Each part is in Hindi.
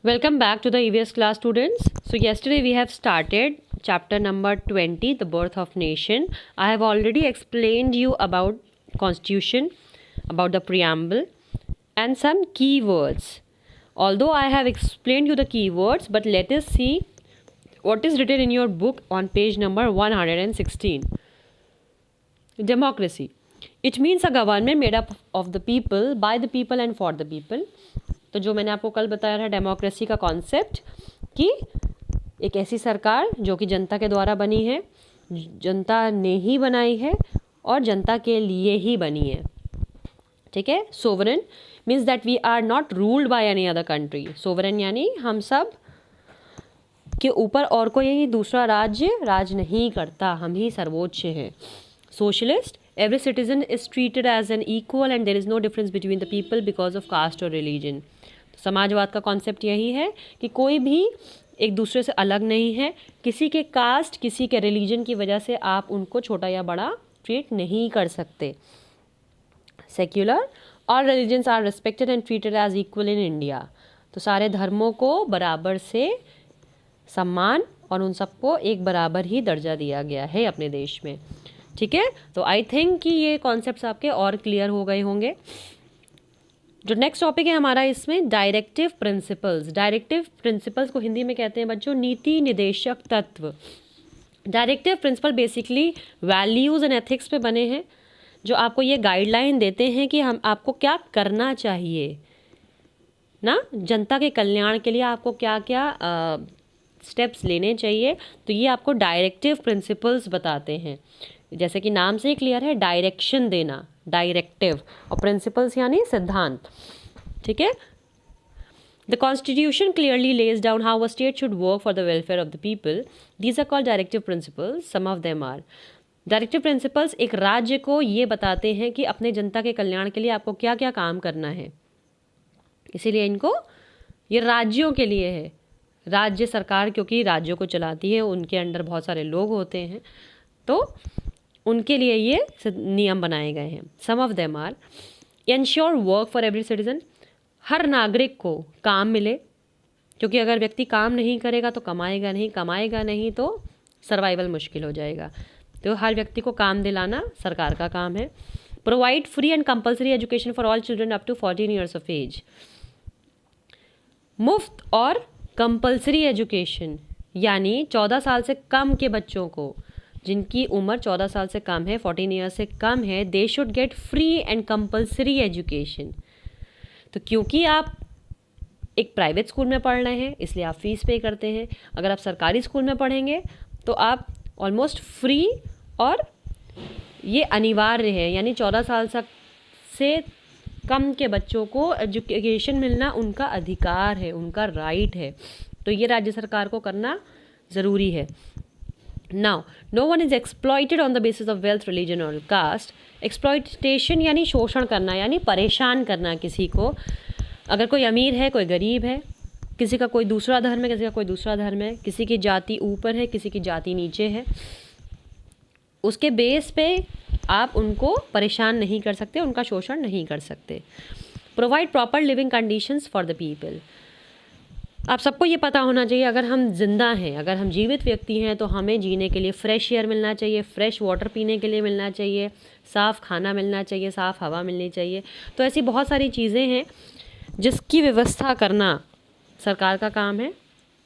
Welcome back to the EVS class, students. So yesterday we have started chapter number 20, the birth of nation. I have already explained you about constitution, about the preamble and some keywords. Although I have explained you the keywords, but let us see what is written in your book on page number 116. Democracy. It means a government made up of the people, by the people and for the people. तो जो मैंने आपको कल बताया था डेमोक्रेसी का कॉन्सेप्ट कि एक ऐसी सरकार जो कि जनता के द्वारा बनी है, जनता ने ही बनाई है और जनता के लिए ही बनी है. ठीक है. Sovereign means that we are not ruled by any other country. Sovereign यानी हम सब के ऊपर और कोई दूसरा राज्य राज नहीं करता, हम ही सर्वोच्च हैं. Socialist, every citizen is treated as an equal and there is no difference between the people because of caste or religion. समाजवाद का कॉन्सेप्ट यही है कि कोई भी एक दूसरे से अलग नहीं है, किसी के कास्ट, किसी के रिलीजन की वजह से आप उनको छोटा या बड़ा ट्रीट नहीं कर सकते. Secular, all religions are respected and treated as equal in India. तो सारे धर्मों को बराबर से सम्मान और उन सबको एक बराबर ही दर्जा दिया गया है अपने देश में. ठीक है. तो आई थिंक कि ये कॉन्सेप्ट्स आपके और क्लियर हो गए होंगे. जो नेक्स्ट टॉपिक है हमारा इसमें डायरेक्टिव प्रिंसिपल्स. डायरेक्टिव प्रिंसिपल्स को हिंदी में कहते हैं बच्चों नीति निदेशक तत्व. Directive principle basically values and ethics पे बने हैं जो आपको ये गाइडलाइन देते हैं कि हम आपको क्या करना चाहिए ना, जनता के कल्याण के लिए आपको क्या क्या स्टेप्स लेने चाहिए. तो ये आपको डायरेक्टिव प्रिंसिपल्स बताते हैं. जैसे कि नाम से ही क्लियर है, डायरेक्शन देना, डायरेक्टिव, और प्रिंसिपल्स यानी सिद्धांत. ठीक है. The constitution clearly lays down how a state should work for the welfare of the people. These are called directive principles. Some of them are. Directive principles एक राज्य को ये बताते हैं कि अपने जनता के कल्याण के लिए आपको क्या क्या काम करना है. इसीलिए इनको ये राज्यों के लिए है. राज्य सरकार क्योंकि राज्यों को चलाती है, उनके अंडर बहुत सारे लोग होते हैं, तो उनके लिए ये नियम बनाए गए हैं. Some of them are ensure work for every citizen. हर नागरिक को काम मिले, क्योंकि अगर व्यक्ति काम नहीं करेगा तो कमाएगा नहीं तो सर्वाइवल मुश्किल हो जाएगा. तो हर व्यक्ति को काम दिलाना सरकार का काम है. Provide free and compulsory education for all children up to 14 years of age. मुफ्त और कंपल्सरी एजुकेशन यानी 14 साल से कम के बच्चों को, जिनकी उम्र 14 साल से कम है, 14 ईयर से कम है, they should get free and compulsory education. तो क्योंकि आप एक प्राइवेट स्कूल में पढ़ रहे हैं इसलिए आप फीस पे करते हैं. अगर आप सरकारी स्कूल में पढ़ेंगे तो आप ऑलमोस्ट फ्री, और ये अनिवार्य है. यानी 14 साल से कम के बच्चों को एजुकेशन मिलना उनका अधिकार है, उनका राइट है. तो ये राज्य सरकार को करना ज़रूरी है. Now, no one is exploited on the basis of wealth, religion or caste. Exploitation यानी शोषण करना, यानी परेशान करना किसी को. अगर कोई अमीर है, कोई गरीब है, किसी का कोई दूसरा धर्म है, किसी का कोई दूसरा धर्म है, किसी की जाति ऊपर है, किसी की जाति नीचे है, उसके बेस पे आप उनको परेशान नहीं कर सकते, उनका शोषण नहीं कर सकते. Provide proper living conditions for the people. आप सबको ये पता होना चाहिए अगर हम जिंदा हैं, अगर हम जीवित व्यक्ति हैं, तो हमें जीने के लिए फ्रेश एयर मिलना चाहिए, फ्रेश वाटर पीने के लिए मिलना चाहिए, साफ़ खाना मिलना चाहिए, साफ़ हवा मिलनी चाहिए. तो ऐसी बहुत सारी चीज़ें हैं जिसकी व्यवस्था करना सरकार का काम है.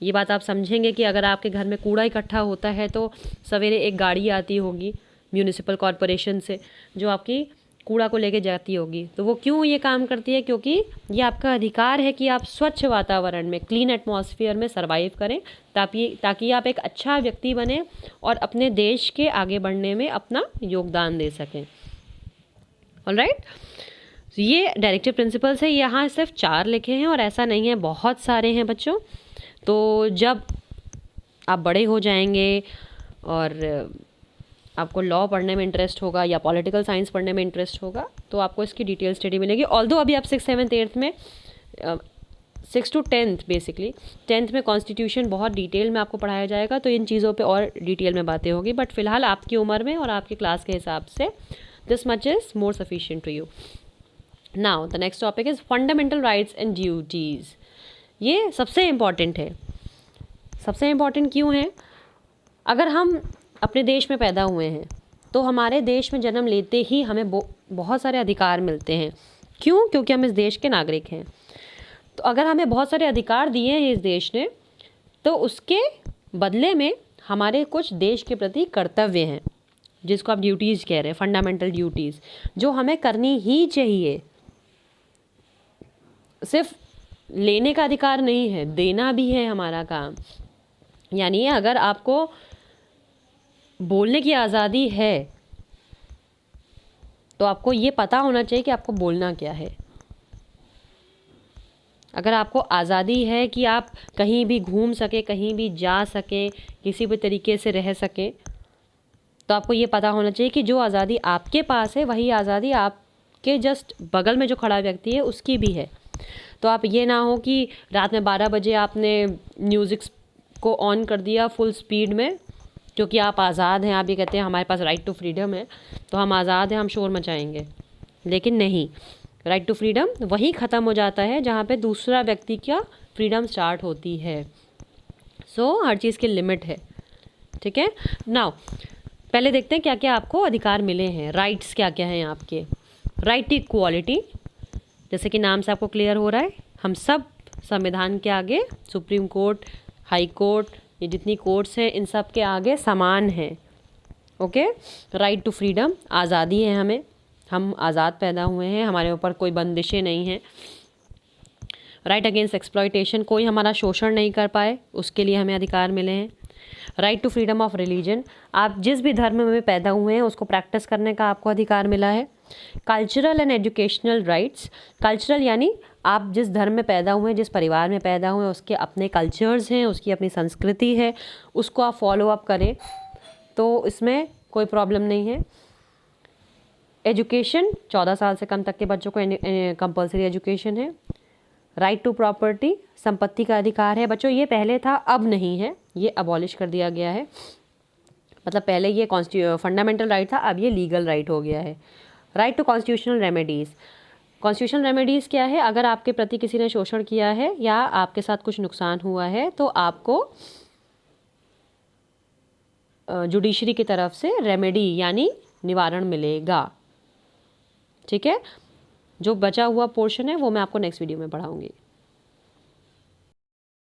ये बात आप समझेंगे कि अगर आपके घर में कूड़ा इकट्ठा होता है तो सवेरे एक गाड़ी आती होगी म्यूनिसिपल कॉरपोरेशन से जो आपकी कूड़ा को लेके जाती होगी. तो वो क्यों ये काम करती है? क्योंकि ये आपका अधिकार है कि आप स्वच्छ वातावरण में, क्लीन एटमॉस्फेयर में सर्वाइव करें, ताकि आप एक अच्छा व्यक्ति बने और अपने देश के आगे बढ़ने में अपना योगदान दे सकें. ऑलराइट. ये डायरेक्टिव प्रिंसिपल्स है. यहाँ सिर्फ 4 लिखे हैं और ऐसा नहीं है, बहुत सारे हैं बच्चों. तो जब आप बड़े हो जाएंगे और आपको लॉ पढ़ने में इंटरेस्ट होगा या पॉलिटिकल साइंस पढ़ने में इंटरेस्ट होगा तो आपको इसकी डिटेल स्टडी मिलेगी. ऑल्दो अभी आप 6th 7th 8th में 6 to 10th बेसिकली 10th में कॉन्स्टिट्यूशन बहुत डिटेल में आपको पढ़ाया जाएगा, तो इन चीज़ों पे और डिटेल में बातें होगी. बट फिलहाल आपकी उम्र में और आपकी क्लास के हिसाब से this much is more sufficient to you. Now the next topic is fundamental rights and duties. ये सबसे इम्पॉर्टेंट है। सबसे इम्पॉर्टेंट क्यों है? अगर हम अपने देश में पैदा हुए हैं तो हमारे देश में जन्म लेते ही हमें बहुत सारे अधिकार मिलते हैं। क्यों? क्योंकि हम इस देश के नागरिक हैं। तो अगर हमें बहुत सारे अधिकार दिए हैं इस देश ने, तो उसके बदले में हमारे कुछ देश के प्रति कर्तव्य हैं, जिसको आप ड्यूटीज़ कह रहे हैं, फंडामेंटल ड्यूटीज़, जो हमें करनी ही चाहिए। सिर्फ लेने का अधिकार नहीं है, देना भी है हमारा काम। यानी अगर आपको बोलने की आज़ादी है तो आपको ये पता होना चाहिए कि आपको बोलना क्या है। अगर आपको आज़ादी है कि आप कहीं भी घूम सके, कहीं भी जा सके, किसी भी तरीके से रह सके, तो आपको ये पता होना चाहिए कि जो आज़ादी आपके पास है वही आज़ादी आपके जस्ट बगल में जो खड़ा व्यक्ति है उसकी भी है। तो आप ये ना हो कि रात में 12 बजे आपने म्यूज़िक को ऑन कर दिया फुल स्पीड में, क्योंकि आप आज़ाद हैं, आप ये कहते हैं हमारे पास राइट टू फ्रीडम है, तो हम आज़ाद हैं, हम शोर मचाएंगे। लेकिन नहीं, राइट टू फ्रीडम वही ख़त्म हो जाता है जहाँ पे दूसरा व्यक्ति का फ्रीडम स्टार्ट होती है। सो हर चीज़ की लिमिट है, ठीक है। नाउ पहले देखते हैं क्या क्या आपको अधिकार मिले हैं, राइट्स क्या क्या हैं आपके। राइट टू इक्वालिटी, जैसे कि नाम से आपको क्लियर हो रहा है, हम सब संविधान के आगे, सुप्रीम कोर्ट, हाई कोर्ट, ये जितनी कोर्ट्स हैं इन सब के आगे समान हैं। ओके। राइट टू फ्रीडम, आज़ादी है हमें, हम आज़ाद पैदा हुए हैं, हमारे ऊपर कोई बंदिशें नहीं हैं। राइट अगेंस्ट एक्सप्लॉयटेशन, कोई हमारा शोषण नहीं कर पाए, उसके लिए हमें अधिकार मिले हैं। Right to freedom of religion, आप जिस भी धर्म में पैदा हुए हैं उसको प्रैक्टिस करने का आपको अधिकार मिला है। Cultural and educational rights, cultural यानी आप जिस धर्म में पैदा हुए हैं, जिस परिवार में पैदा हुए हैं, उसके अपने कल्चर्स हैं, उसकी अपनी संस्कृति है, उसको आप फॉलो अप करें, तो इसमें कोई प्रॉब्लम नहीं है। एजुकेशन, 14 साल से कम तक के बच्चों को कंपलसरी एजुकेशन है। राइट टू प्रॉपर्टी, संपत्ति का अधिकार है। बच्चों ये पहले था, अब नहीं है, ये अबॉलिश कर दिया गया है। मतलब पहले ये फंडामेंटल राइट था, अब ये लीगल राइट हो गया है। Right to constitutional remedies, constitutional remedies क्या है? अगर आपके प्रति किसी ने शोषण किया है या आपके साथ कुछ नुकसान हुआ है तो आपको जुडिशरी की तरफ से रेमेडी यानी निवारण मिलेगा, ठीक है। जो बचा हुआ पोर्शन है वो मैं आपको नेक्स्ट वीडियो में पढ़ाऊंगी।